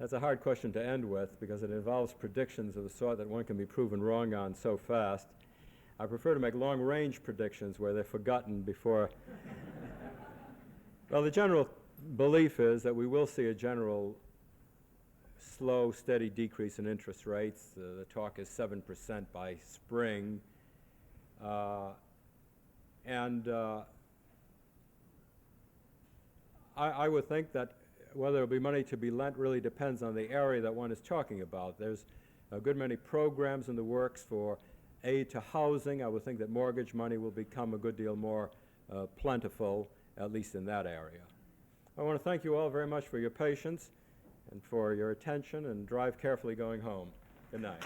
That's a hard question to end with because it involves predictions of the sort that one can be proven wrong on so fast. I prefer to make long-range predictions where they're forgotten before. Well, the general belief is that we will see a general slow, steady decrease in interest rates. The talk is 7% by spring. I would think that whether there will be money to be lent really depends on the area that one is talking about. There's a good many programs in the works for aid to housing. I would think that mortgage money will become a good deal more plentiful, at least in that area. I want to thank you all very much for your patience and for your attention, and drive carefully going home. Good night.